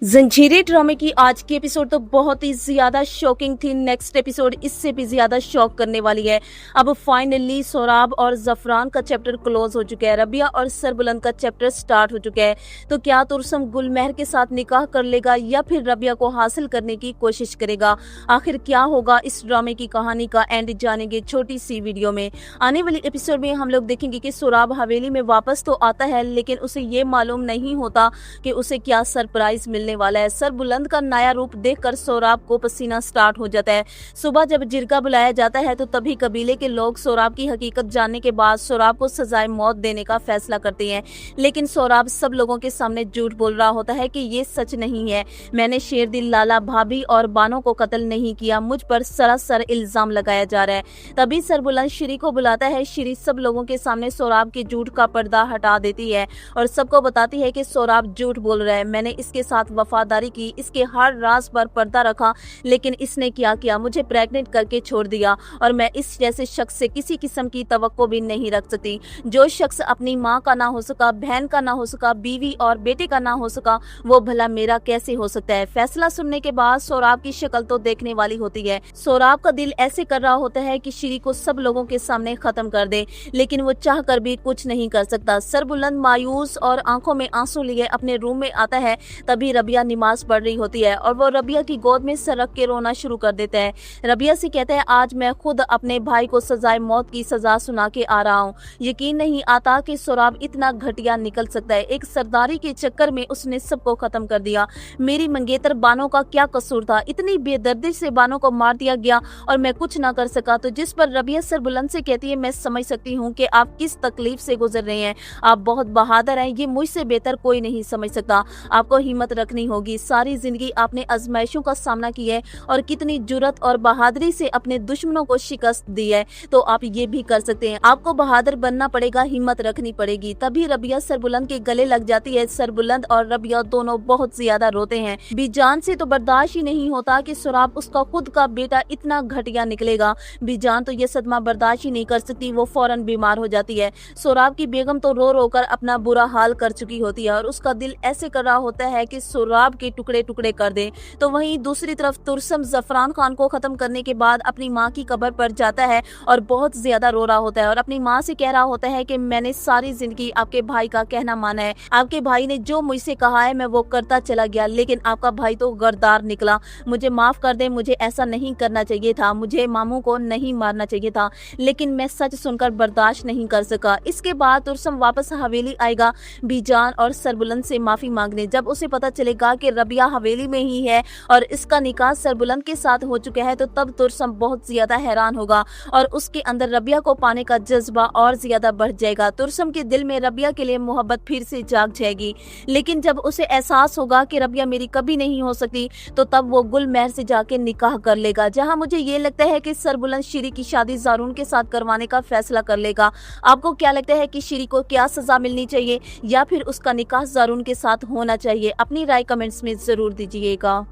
जंजीरें ड्रामे की आज की एपिसोड तो बहुत ही ज्यादा शॉकिंग थी। नेक्स्ट एपिसोड इससे भी ज्यादा शॉक करने वाली है। अब फाइनली सोराब और जफरान का चैप्टर क्लोज हो चुका है। रबिया और सरबुलंद का चैप्टर स्टार्ट हो चुका है। तो क्या तुर्सम गुलमहर के साथ निकाह कर लेगा या फिर रबिया को हासिल करने की कोशिश करेगा? आखिर क्या होगा इस ड्रामे की कहानी का एंड जानेंगे छोटी सी वीडियो में। आने वाली एपिसोड में हम लोग देखेंगे कि सोराब हवेली में वापस तो आता है, लेकिन उसे ये मालूम नहीं होता कि उसे क्या सरप्राइज मिलने वाला है। सरबुलंद का नया रूप देखकर सोराब को पसीना स्टार्ट हो जाता है। सुबह जब जिरगा बुलाया जाता है तो तभी कबीले के लोग सोराब की हकीकत जानने के बाद सोराब को सजाए मौत देने का फैसला करते हैं, लेकिन सोराब सब लोगों के सामने झूठ बोल रहा होता है कि ये सच नहीं है। मैंने शेरदिल, लाला, भाभी और बानो को कत्ल नहीं किया, मुझ पर सरासर इल्जाम लगाया जा रहा है। तभी सरबुलंद श्री को बुलाता है। श्री सब लोगों के सामने सोराब के झूठ का पर्दा हटा देती है और सबको बताती है कि सोराब झूठ बोल रहा है। मैंने इसके साथ वफादारी की, इसके हर राज पर पर्दा रखा, लेकिन इसने क्या किया, मुझे प्रेग्नेंट करके छोड़ दिया और मैं इस जैसे शख्स से किसी किस्म की तवक्को भी नहीं रख सकती। जो शख्स अपनी माँ का ना हो सका, बहन का ना हो सका, बीवी और बेटे का ना हो सका, वो भला मेरा कैसे हो सकता है? फैसला सुनने के बाद सोराब की शक्ल तो देखने वाली होती है। सोराब का दिल ऐसे कर रहा होता है कि श्री को सब लोगों के सामने खत्म कर दे, लेकिन वो चाह कर भी कुछ नहीं कर सकता। सरबुलंद मायूस और आंखों में आंसू लिए अपने रूम में आता है। तभी रबिया नमाज पढ़ रही होती है और वो रबिया की गोद में सरक के रोना शुरू कर देता है। रबिया से कहता है, आज मैं खुद अपने भाई को सजाए मौत की सजा सुना के आ रहा हूँ। यकीन नहीं आता कि सोराब इतना घटिया निकल सकता है। एक सरदारी के चक्कर में उसने सबको खत्म कर दिया। मेरी मंगेतर बानो का क्या कसूर था? इतनी बेदर्दी से बानो को मार दिया गया और मैं कुछ ना कर सका। तो जिस पर रबिया सरबुलंद से कहती है, मैं समझ सकती हूँ कि आप किस तकलीफ से गुजर रहे हैं, आप बहुत बहादुर हैं, ये मुझसे बेहतर कोई नहीं समझ सकता। आपको हिम्मत रखनी होगी। सारी जिंदगी आपने आजमाइशों का सामना किया है और कितनी जुर्रत और बहादुरी से अपने दुश्मनों को शिकस्त दी है, तो आप ये भी कर सकते हैं। आपको बहादुर बनना पड़ेगा, हिम्मत रखनी पड़ेगी। तभी रबिया सरबुलंद के गले लग जाती है। सरबुलंद और रबिया दोनों बहुत ज्यादा रोते हैं। बीजान से तो बर्दाश्त ही नहीं होता कि सोराब उसका खुद का बेटा इतना घटिया निकलेगा। बीजान तो ये सदमा बर्दाश्त ही नहीं कर सकती, वो फौरन बीमार हो जाती है। सोराब की बेगम तो रो रो कर अपना बुरा हाल कर चुकी होती है और उसका दिल ऐसे कर रहा होता है कि सोराब के टुकड़े टुकड़े कर दे। तो वहीं दूसरी तरफ तुर्सम जफरान खान को खत्म करने के बाद अपनी माँ की कब्र पर जाता है और बहुत ज्यादा रो रहा होता है और अपनी माँ से कह रहा होता है कि मैंने सारी जिंदगी आपके भाई का कहना माना है। आपके भाई ने जो मुझसे कहा है मैं वो करता चला गया, लेकिन आपका भाई तो गद्दार निकला। मुझे माफ कर दे, मुझे ऐसा नहीं करना चाहिए था, मुझे मामू को नहीं मारना चाहिए था, लेकिन मैं सच सुनकर बर्दाश्त नहीं कर सका। इसके बाद तुर्सम वापस हवेली आएगा बीजान और सरबुलंद से माफी मांगने। जब उसे पता चलेगा कि रबिया हवेली में ही है और इसका निकाह सरबुलंद के साथ हो चुका है, तो तब तुर्सम बहुत ज्यादा हैरान होगा और उसके अंदर रबिया को पाने का जज्बा और ज्यादा बढ़ जाएगा। तुर्सम के दिल में रबिया के लिए मोहब्बत फिर से जाग जाएगी, लेकिन जब उसे एहसास होगा कि रबिया मेरी कभी नहीं हो सकती, तो तब वो गुलमहर से जाके निकाह कर लेगा। जहां मुझे ये लगता है कि सरबुलंद श्री की शादी जारून के साथ करवाने का फैसला कर लेगा। आपको क्या लगता है कि श्री को क्या सजा मिलनी चाहिए या फिर उसका निकाह जारून के साथ होना चाहिए? अपनी राय कमेंट्स में जरूर दीजिएगा।